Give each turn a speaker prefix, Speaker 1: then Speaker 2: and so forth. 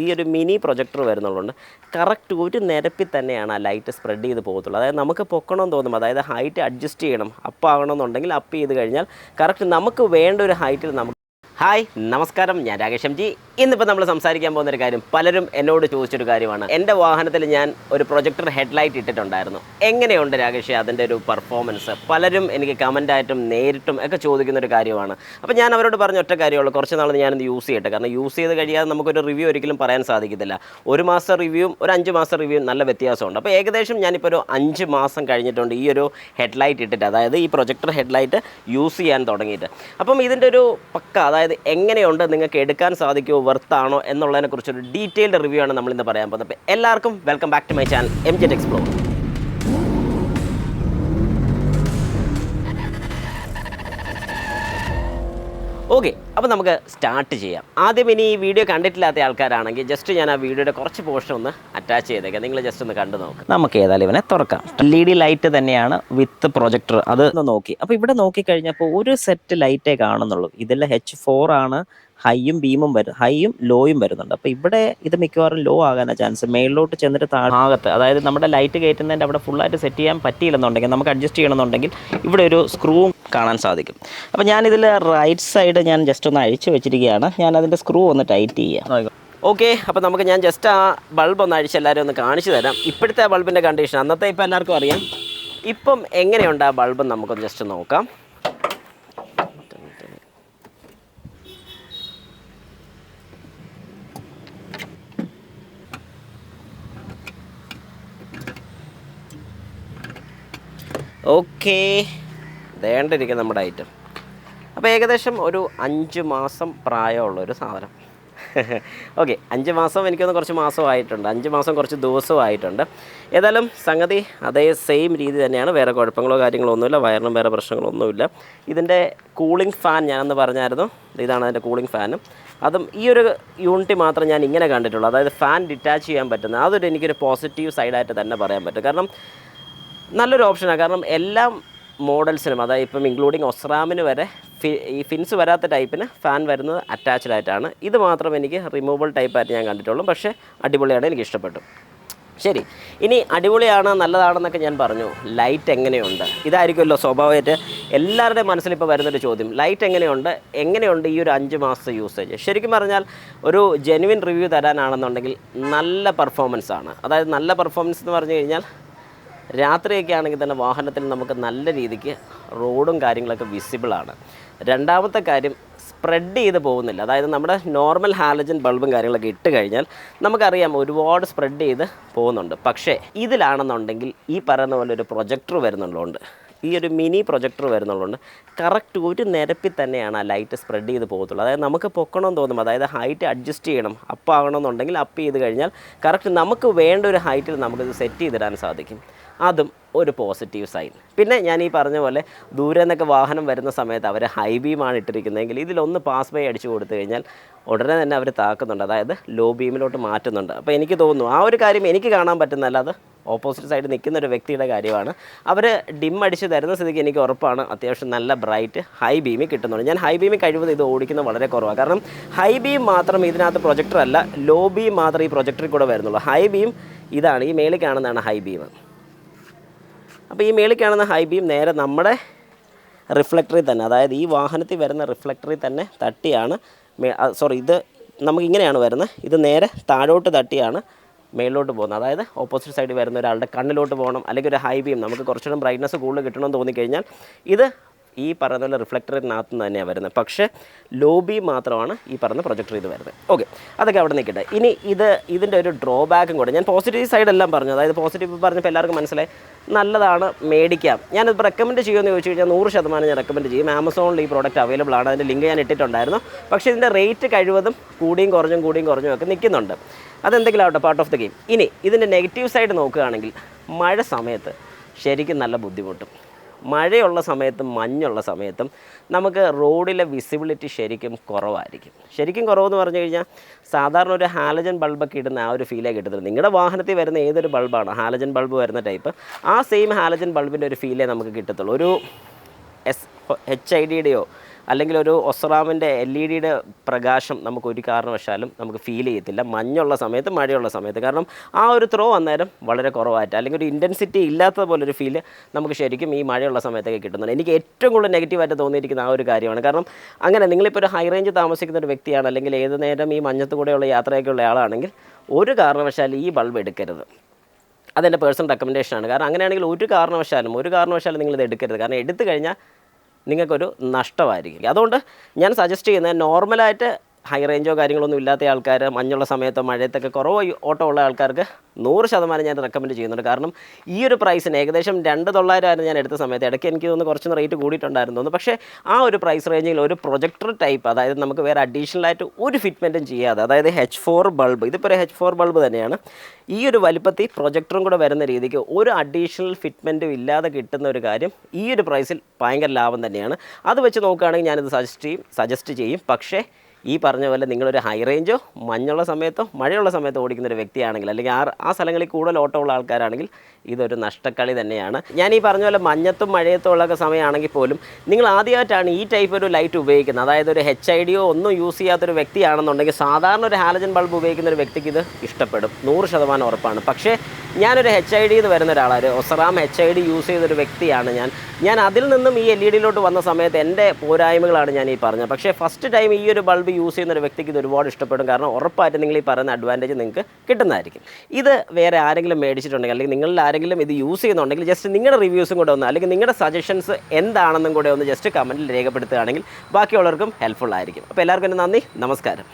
Speaker 1: ഈ ഒരു mini projector വരുന്നുള്ളതുകൊണ്ട് correct ഒരു നിരപ്പിൽ തന്നെയാണ് ആ ലൈറ്റ് സ്പ്രെഡ് ചെയ്ത് പോകത്തുള്ളൂ. അതായത് നമുക്ക് പൊക്കണമെന്ന് തോന്നും, അതായത് ഹൈറ്റ് അഡ്ജസ്റ്റ് ചെയ്യണം, അപ്പ് ആകണമെന്നുണ്ടെങ്കിൽ അപ്പ് ചെയ്ത് കഴിഞ്ഞാൽ കറക്റ്റ് നമുക്ക് വേണ്ട ഒരു ഹൈറ്റിൽ നമുക്ക്. ഹായ് നമസ്കാരം, ഞാൻ രാകേഷ് എം ജി. ഇന്നിപ്പോൾ നമ്മൾ സംസാരിക്കാൻ പോകുന്നൊരു കാര്യം പലരും എന്നോട് ചോദിച്ചൊരു കാര്യമാണ്. എൻ്റെ വാഹനത്തിൽ ഞാൻ ഒരു പ്രൊജക്ടർ ഹെഡ്ലൈറ്റ് ഇട്ടിട്ടുണ്ടായിരുന്നു, എങ്ങനെയുണ്ട് രാകേഷ് അതിൻ്റെ ഒരു പെർഫോമൻസ്? പലരും എനിക്ക് കമൻറ്റായിട്ടും നേരിട്ടും ഒക്കെ ചോദിക്കുന്നൊരു കാര്യമാണ്. അപ്പോൾ ഞാൻ അവരോട് പറഞ്ഞ ഒറ്റ കാര്യമുള്ളൂ, കുറച്ച് നാൾ ഞാനത് യൂസ് ചെയ്യട്ടെ. കാരണം യൂസ് ചെയ്ത് കഴിയാതെ നമുക്കൊരു റിവ്യൂ ഒരിക്കലും പറയാൻ സാധിക്കത്തില്ല. ഒരു മാസം റിവ്യൂവും ഒരു 5 മാസം റിവ്യൂവും നല്ല വ്യത്യാസമുണ്ട്. അപ്പോൾ ഏകദേശം ഞാനിപ്പോൾ ഒരു 5 മാസം കഴിഞ്ഞിട്ടുണ്ട് ഈ ഒരു ഹെഡ്ലൈറ്റ് ഇട്ടിട്ട്, അതായത് ഈ പ്രൊജക്ടർ ഹെഡ്ലൈറ്റ് യൂസ് ചെയ്യാൻ തുടങ്ങിയിട്ട്. അപ്പം ഇതിൻ്റെ ഒരു പക്ക, അതായത് എങ്ങനെയുണ്ട്, നിങ്ങൾക്ക് എടുക്കാൻ സാധിക്കുമോ, വർത്താണോ എന്നുള്ളതിനെക്കുറിച്ചൊരു ഡീറ്റെയിൽഡ് റിവ്യൂ ആണ് നമ്മളിന്ന് പറയാൻ പോകുന്നത്. അപ്പോൾ എല്ലാവർക്കും welcome back to my channel M G Explore. Okay, അപ്പോൾ നമുക്ക് സ്റ്റാർട്ട് ചെയ്യാം. ആദ്യം ഇനി ഈ വീഡിയോ കണ്ടിട്ടില്ലാത്ത ആൾക്കാരാണെങ്കിൽ ജസ്റ്റ് ഞാൻ ആ വീഡിയോയുടെ കുറച്ച് പോർഷൻ ഒന്ന് അറ്റാച്ച് ചെയ്തേക്കാം, നിങ്ങൾ ജസ്റ്റ് ഒന്ന് കണ്ടു നോക്കാം. നമുക്ക് ഏതായാലും ഇവനെ തുറക്കാം. LED ലൈറ്റ് തന്നെയാണ് വിത്ത് പ്രൊജക്ടർ, അത് നോക്കി. അപ്പോൾ ഇവിടെ നോക്കിക്കഴിഞ്ഞപ്പോൾ ഒരു സെറ്റ് ലൈറ്റേ കാണുന്നുള്ളൂ. ഇതെല്ലാം H4 ആണ്. ഹൈയും ബീമും ഹൈയും ലോയും വരുന്നുണ്ട്. അപ്പോൾ ഇവിടെ ഇത് മിക്കവാറും ലോ ആകാനാണ് ചാൻസ്. മേളിലോട്ട് ചെന്നിട്ട് ഭാഗത്ത്, അതായത് നമ്മുടെ ലൈറ്റ് കയറ്റുന്നതിൻ്റെ അവിടെ ഫുള്ളായിട്ട് സെറ്റ് ചെയ്യാൻ പറ്റിയില്ലെന്നുണ്ടെങ്കിൽ, നമുക്ക് അഡ്ജസ്റ്റ് ചെയ്യണമെന്നുണ്ടെങ്കിൽ ഇവിടെ ഒരു സ്ക്രൂ കാണാൻ സാധിക്കും. അപ്പോൾ ഞാനിതിൽ റൈറ്റ് സൈഡ് ഞാൻ ജസ്റ്റ് ഒന്ന് അഴിച്ചു വെച്ചിരിക്കുകയാണ്. ഞാൻ അതിൻ്റെ സ്ക്രൂ ഒന്ന് ടൈറ്റ് ചെയ്യാം. ഓക്കെ, അപ്പോൾ നമുക്ക് ഞാൻ ജസ്റ്റ് ആ ബൾബ് ഒന്ന് അഴിച്ച് എല്ലാവരും ഒന്ന് കാണിച്ചു തരാം. ഇപ്പോഴത്തെ ആ ബൾബിൻ്റെ കണ്ടീഷൻ, അന്നത്തെ ഇപ്പോൾ എല്ലാവർക്കും അറിയാം. ഇപ്പം എങ്ങനെയുണ്ട് ആ ബൾബ് നമുക്കൊന്ന് ജസ്റ്റ് നോക്കാം. ഓക്കെ, വേണ്ടിരിക്കും നമ്മുടെ ഐറ്റം. അപ്പോൾ ഏകദേശം ഒരു 5 മാസം പ്രായമുള്ളൊരു സാധനം. ഓക്കെ, 5 മാസം, എനിക്കൊന്ന് കുറച്ച് മാസമായിട്ടുണ്ട്, 5 മാസം കുറച്ച് ദിവസമായിട്ടുണ്ട്. ഏതായാലും സംഗതി അതേ സെയിം രീതി തന്നെയാണ്, വേറെ കുഴപ്പങ്ങളോ കാര്യങ്ങളോ ഒന്നുമില്ല, വയറിനും വേറെ പ്രശ്നങ്ങളൊന്നുമില്ല. ഇതിൻ്റെ കൂളിംഗ് ഫാൻ ഞാനന്ന് പറഞ്ഞായിരുന്നു, ഇതാണ് അതിൻ്റെ കൂളിംഗ് ഫാനും. അതും ഈ ഒരു യൂണിറ്റ് മാത്രം ഞാൻ ഇങ്ങനെ കണ്ടിട്ടുള്ളൂ, അതായത് ഫാൻ ഡിറ്റാച്ച് ചെയ്യാൻ പറ്റുന്നത്. അതൊരു എനിക്കൊരു പോസിറ്റീവ് സൈഡായിട്ട് തന്നെ പറയാൻ പറ്റും. കാരണം നല്ലൊരു ഓപ്ഷനാണ്. കാരണം എല്ലാ മോഡൽസിനും, അതായത് ഇപ്പം ഇൻക്ലൂഡിങ് ഒസ്റാമിന് വരെ ഈ ഫിൻസ് വരാത്ത ടൈപ്പിന് ഫാൻ വരുന്നത് അറ്റാച്ച്ഡ് ആയിട്ടാണ്. ഇത് മാത്രം എനിക്ക് റിമൂവബിൾ ടൈപ്പായിട്ട് ഞാൻ കണ്ടിട്ടുള്ളൂ. പക്ഷേ അടിപൊളിയാണ്, എനിക്ക് ഇഷ്ടപ്പെട്ടു. ശരി, ഇനി അടിപൊളിയാണ് നല്ലതാണെന്നൊക്കെ ഞാൻ പറഞ്ഞു. ലൈറ്റ് എങ്ങനെയുണ്ട്? ഇതായിരിക്കുമല്ലോ സ്വാഭാവികമായിട്ട് എല്ലാവരുടെയും മനസ്സിലിപ്പോൾ വരുന്നൊരു ചോദ്യം. ലൈറ്റ് എങ്ങനെയുണ്ട് ഈ ഒരു 5 മാസത്തെ യൂസേജ്? ശരിക്കും പറഞ്ഞാൽ ഒരു ജെനുവിൻ റിവ്യൂ തരാനാണെന്നുണ്ടെങ്കിൽ നല്ല പെർഫോമൻസ് ആണ്. അതായത് നല്ല പെർഫോമൻസ് എന്ന് പറഞ്ഞു കഴിഞ്ഞാൽ രാത്രിയൊക്കെ ആണെങ്കിൽ തന്നെ വാഹനത്തിൽ നമുക്ക് നല്ല രീതിക്ക് റോഡും കാര്യങ്ങളൊക്കെ വിസിബിളാണ്. രണ്ടാമത്തെ കാര്യം, സ്പ്രെഡ് ചെയ്ത് പോകുന്നില്ല. അതായത് നമ്മുടെ നോർമൽ ഹാലജൻ ബൾബും കാര്യങ്ങളൊക്കെ ഇട്ട് കഴിഞ്ഞാൽ നമുക്കറിയാം ഒരുപാട് സ്പ്രെഡ് ചെയ്ത് പോകുന്നുണ്ട്. പക്ഷേ ഇതിലാണെന്നുണ്ടെങ്കിൽ ഈ പറയുന്ന പോലെ ഒരു പ്രൊജക്ടർ വരുന്നുള്ളതുകൊണ്ട്, ഈ ഒരു മിനി പ്രൊജക്ടർ വരുന്നുള്ളതുകൊണ്ട് കറക്റ്റ് ഒരു നിരപ്പിൽ തന്നെയാണ് ആ ലൈറ്റ് സ്പ്രെഡ് ചെയ്ത് പോകത്തുള്ളൂ. അതായത് നമുക്ക് പൊക്കണമെന്ന് തോന്നും, അതായത് ഹൈറ്റ് അഡ്ജസ്റ്റ് ചെയ്യണം, അപ്പ് ആകണമെന്നുണ്ടെങ്കിൽ അപ്പ് ചെയ്ത് കഴിഞ്ഞാൽ കറക്റ്റ് നമുക്ക് വേണ്ട ഒരു ഹൈറ്റിൽ നമുക്കിത് സെറ്റ് ചെയ്തിടാൻ സാധിക്കും. അതും ഒരു പോസിറ്റീവ് സൈൻ. പിന്നെ ഞാൻ ഈ പറഞ്ഞ പോലെ ദൂരെ നിന്നൊക്കെ വാഹനം വരുന്ന സമയത്ത് അവർ ഹൈ ബീമാണ് ഇട്ടിരിക്കുന്നതെങ്കിൽ ഇതിലൊന്ന് പാസ് ബൈ അടിച്ചു കൊടുത്തു കഴിഞ്ഞാൽ ഉടനെ തന്നെ അവർ താക്കുന്നുണ്ട്, അതായത് ലോ ബീമിലോട്ട് മാറ്റുന്നുണ്ട്. അപ്പോൾ എനിക്ക് തോന്നുന്നു ആ ഒരു കാര്യം എനിക്ക് കാണാൻ പറ്റുന്നതല്ല, അത് ഓപ്പോസിറ്റ് സൈഡ് നിൽക്കുന്ന ഒരു വ്യക്തിയുടെ കാര്യമാണ്. അവർ ഡിം അടിച്ച് തരുന്ന സ്ഥിതിക്ക് എനിക്ക് ഉറപ്പാണ് അത്യാവശ്യം നല്ല ബ്രൈറ്റ് ഹൈ ബീമിൽ കിട്ടുന്നുണ്ട്. ഞാൻ ഹൈ ബീമിൽ കഴിവത് ഇത് ഓടിക്കുന്നത് വളരെ കുറവാണ്. കാരണം ഹൈ ബീം മാത്രം ഇതിനകത്ത് പ്രൊജക്ടർ അല്ല, ലോ ബീം മാത്രമേ ഈ പ്രൊജക്ടറിൽ കൂടെ വരുന്നുള്ളൂ. ഹൈ ബീം ഇതാണ്, ഈ മേളിൽ കാണുന്നതാണ് ഹൈ ബീം. അപ്പോൾ ഈ മേളിൽ കാണുന്ന ഹൈ ബീം നേരെ നമ്മുടെ റിഫ്ലക്ടറിൽ തന്നെ, അതായത് ഈ വാഹനത്തിൽ വരുന്ന റിഫ്ലക്ടറിൽ തന്നെ തട്ടിയാണ് ഇത് നമുക്കിങ്ങനെയാണ് വരുന്നത്. ഇത് നേരെ താഴോട്ട് തട്ടിയാണ് മേളിലോട്ട് പോകുന്നത്. അതായത് ഓപ്പോസിറ്റ് സൈഡിൽ വരുന്ന ഒരാളുടെ കണ്ണിലോട്ട് പോകണം, അല്ലെങ്കിൽ ഒരു ഹൈ ബീം നമുക്ക് കുറച്ചുകൂടെ ബ്രൈറ്റ്നസ് കൂടുതൽ കിട്ടണമെന്ന് തോന്നിക്കഴിഞ്ഞാൽ ഇത് ഈ പറയുന്ന പോലെ റിഫ്ലക്ടറിനകത്ത് നിന്ന് തന്നെയാണ് വരുന്നത്. പക്ഷേ ലോ ബീം മാത്രമാണ് ഈ പറഞ്ഞ പ്രൊജക്ടർ ഇത് വരുന്നത്. ഓക്കെ, അതൊക്കെ അവിടെ നിൽക്കട്ടെ. ഇനി ഇതിൻ്റെ ഒരു ഡ്രോബാക്കും കൂടെ, ഞാൻ പോസിറ്റീവ് സൈഡെല്ലാം പറഞ്ഞു, അതായത് പോസിറ്റീവ് പറഞ്ഞപ്പോൾ എല്ലാവർക്കും മനസ്സിലായി നല്ലതാണ്, മേടിക്കാം. ഞാനിപ്പോൾ റെക്കമെൻഡ് ചെയ്യുമെന്ന് ചോദിച്ചു കഴിഞ്ഞാൽ 100% ഞാൻ റെക്കമെൻഡ് ചെയ്യും. ആമസോണിൽ ഈ പ്രോഡക്റ്റ് അവൈലബിൾ ആണ്, അതിൻ്റെ ലിങ്ക് ഞാൻ ഇട്ടിട്ടുണ്ടായിരുന്നു. പക്ഷേ ഇതിൻ്റെ റേറ്റ് കഴിവതും കൂടിയും കുറഞ്ഞും ഒക്കെ നിൽക്കുന്നുണ്ട്. അതെന്തെങ്കിലും ആവട്ടെ, പാർട്ട് ഓഫ് ദ ഗെയിം. ഇനി ഇതിൻ്റെ നെഗറ്റീവ് സൈഡ് നോക്കുകയാണെങ്കിൽ മഴ സമയത്ത് ശരിക്കും നല്ല ബുദ്ധിമുട്ടും. മഴയുള്ള സമയത്തും മഞ്ഞുള്ള സമയത്തും നമുക്ക് റോഡിലെ വിസിബിലിറ്റി ശരിക്കും കുറവായിരിക്കും. ശരിക്കും കുറവെന്ന് പറഞ്ഞു കഴിഞ്ഞാൽ സാധാരണ ഒരു ഹാലജൻ ബൾബൊക്കെ ഇടുന്ന ആ ഒരു ഫീലേ കിട്ടുന്നത്. നിങ്ങളുടെ വാഹനത്തിൽ വരുന്ന ഏതൊരു ബൾബാണ് ഹാലജൻ ബൾബ് വരുന്ന ടൈപ്പ്, ആ സെയിം ഹാലജൻ ബൾബിൻ്റെ ഒരു ഫീലേ നമുക്ക് കിട്ടത്തുള്ളൂ. ഒരു HIDയുടെയോ അല്ലെങ്കിൽ ഒരു ഒസ്റാമിൻ്റെ LED-യുടെ പ്രകാശം നമുക്ക് ഒരു കാരണവശാലും നമുക്ക് ഫീൽ ചെയ്യത്തില്ല മഞ്ഞുള്ള സമയത്ത്, മഴയുള്ള സമയത്ത്. കാരണം ആ ഒരു ത്രോ അന്നേരം വളരെ കുറവായിട്ട്, അല്ലെങ്കിൽ ഒരു ഇൻറ്റൻസിറ്റി ഇല്ലാത്ത പോലൊരു ഫീല് നമുക്ക് ശരിക്കും ഈ മഴയുള്ള സമയത്തൊക്കെ കിട്ടുന്നുണ്ട്. എനിക്ക് ഏറ്റവും കൂടുതൽ നെഗറ്റീവായിട്ട് തോന്നിയിരിക്കുന്ന ആ ഒരു കാര്യമാണ്. കാരണം അങ്ങനെ നിങ്ങളിപ്പോൾ ഒരു ഹൈ റേഞ്ച് താമസിക്കുന്ന ഒരു വ്യക്തിയാണ്, അല്ലെങ്കിൽ ഏത് നേരം ഈ മഞ്ഞത്ത് കൂടെയുള്ള യാത്രയൊക്കെ ഉള്ള ആളാണെങ്കിൽ ഒരു കാരണവശാലും ഈ ബൾബ് എടുക്കരുത്. അതെൻ്റെ പേഴ്സണൽ റെക്കമെൻഡേഷനാണ്. കാരണം അങ്ങനെയാണെങ്കിൽ ഒരു കാരണവശാലും നിങ്ങളിത് എടുക്കരുത്. കാരണം എടുത്തു കഴിഞ്ഞാൽ നിങ്ങൾക്കൊരു നഷ്ടമായിരിക്കും. അതുകൊണ്ട് ഞാൻ സജസ്റ്റ് ചെയ്യുന്നത് നോർമലായിട്ട് ഹൈ റേഞ്ചോ കാര്യങ്ങളൊന്നും ഇല്ലാത്ത ആൾക്കാർ, മഞ്ഞുള്ള സമയത്തോ മഴയത്തൊക്കെ കുറവ് ഓട്ടം ഉള്ള ആൾക്കാർക്ക് 100% ഞാൻ റെക്കമെൻഡ് ചെയ്യുന്നുണ്ട്. കാരണം ഈ ഒരു പ്രൈസിന് ഏകദേശം 2,900 ആയിരുന്നു ഞാൻ എടുത്ത സമയത്ത്. ഇടയ്ക്ക് എനിക്ക് തോന്നുന്നു കുറച്ചൊന്ന് റേറ്റ് കൂടിയിട്ടുണ്ടായിരുന്നു തോന്നുന്നു. പക്ഷേ ആ ഒരു പ്രൈസ് റേഞ്ചിൽ ഒരു പ്രൊജക്ടർ ടൈപ്പ്, അതായത് നമുക്ക് വേറെ അഡീഷണലായിട്ട് ഒരു ഫിറ്റ്മെൻറ്റും ചെയ്യാതെ, അതായത് H4 ബൾബ്, ഇതിപ്പോൾ ഒരു H4 ബൾബ് തന്നെയാണ്, ഈ ഒരു വലിപ്പത്തിൽ പ്രൊജക്ടറും കൂടെ വരുന്ന രീതിക്ക് ഒരു അഡീഷണൽ ഫിറ്റ്മെൻറ്റും ഇല്ലാതെ കിട്ടുന്ന ഒരു കാര്യം ഈ ഒരു പ്രൈസിൽ ഭയങ്കര ലാഭം തന്നെയാണ്. അത് വെച്ച് നോക്കുകയാണെങ്കിൽ ഞാനിത് സജസ്റ്റ് ചെയ്യും. പക്ഷേ ഈ പറഞ്ഞ പോലെ നിങ്ങളൊരു ഹൈ റേഞ്ചോ മഞ്ഞുള്ള സമയത്തോ മഴയുള്ള സമയത്തോ ഓടിക്കുന്ന ഒരു വ്യക്തിയാണെങ്കിൽ, അല്ലെങ്കിൽ ആ സ്ഥലങ്ങളിൽ കൂടുതൽ ഓട്ടമുള്ള ആൾക്കാരാണെങ്കിൽ ഇതൊരു നഷ്ടക്കളി തന്നെയാണ്. ഞാൻ ഈ പറഞ്ഞ പോലെ മഞ്ഞത്തും മഴയത്തും ഉള്ള സമയമാണെങ്കിൽ പോലും നിങ്ങൾ ആദ്യമായിട്ടാണ് ഈ ടൈപ്പ് ഒരു ലൈറ്റ് ഉപയോഗിക്കുന്നത്, അതായത് ഒരു HID-യോ ഒന്നും യൂസ് ചെയ്യാത്തൊരു വ്യക്തിയാണെന്നുണ്ടെങ്കിൽ സാധാരണ ഒരു ഹാലജൻ ബൾബ് ഉപയോഗിക്കുന്ന ഒരു വ്യക്തിക്ക് ഇത് ഇഷ്ടപ്പെടും, 100% ഉറപ്പാണ്. പക്ഷേ ഞാനൊരു HID എന്ന് വരുന്ന ഒരാളാണ്, ഒസ്റാം HID യൂസ് ചെയ്തൊരു വ്യക്തിയാണ് ഞാൻ അതിൽ നിന്നും ഈ LED-യിലോട്ട് വന്ന സമയത്ത് എൻ്റെ പോരായ്മകളാണ് ഞാൻ ഈ പറഞ്ഞത്. പക്ഷേ ഫസ്റ്റ് ടൈം ഈ ഒരു ബൾബ് യൂസ് ചെയ്യുന്ന ഒരു വ്യക്തിക്ക് ഇത് ഒരുപാട് ഇഷ്ടപ്പെടും. കാരണം ഉറപ്പായിട്ട് നിങ്ങൾ ഈ പറയുന്ന അഡ്വാൻറ്റേജ് നിങ്ങൾക്ക് കിട്ടുന്നതായിരിക്കും. ഇത് വേറെ ആരെങ്കിലും മേടിച്ചിട്ടുണ്ടെങ്കിൽ, അല്ലെങ്കിൽ നിങ്ങളിൽ ആരെങ്കിലും ഇത് യൂസ് ചെയ്യുന്നുണ്ടെങ്കിൽ ജസ്റ്റ് നിങ്ങളുടെ റിവ്യൂസും കൂടെ ഒന്ന്, അല്ലെങ്കിൽ നിങ്ങളുടെ സജഷൻസ് എന്താണെന്നും കൂടെ ഒന്ന് ജസ്റ്റ് കമൻറ്റിൽ രേഖപ്പെടുത്തുകയാണെങ്കിൽ ബാക്കിയുള്ളവർക്കും ഹെൽപ്ഫുൾ ആയിരിക്കും. അപ്പോൾ എല്ലാവർക്കും നന്ദി, നമസ്കാരം.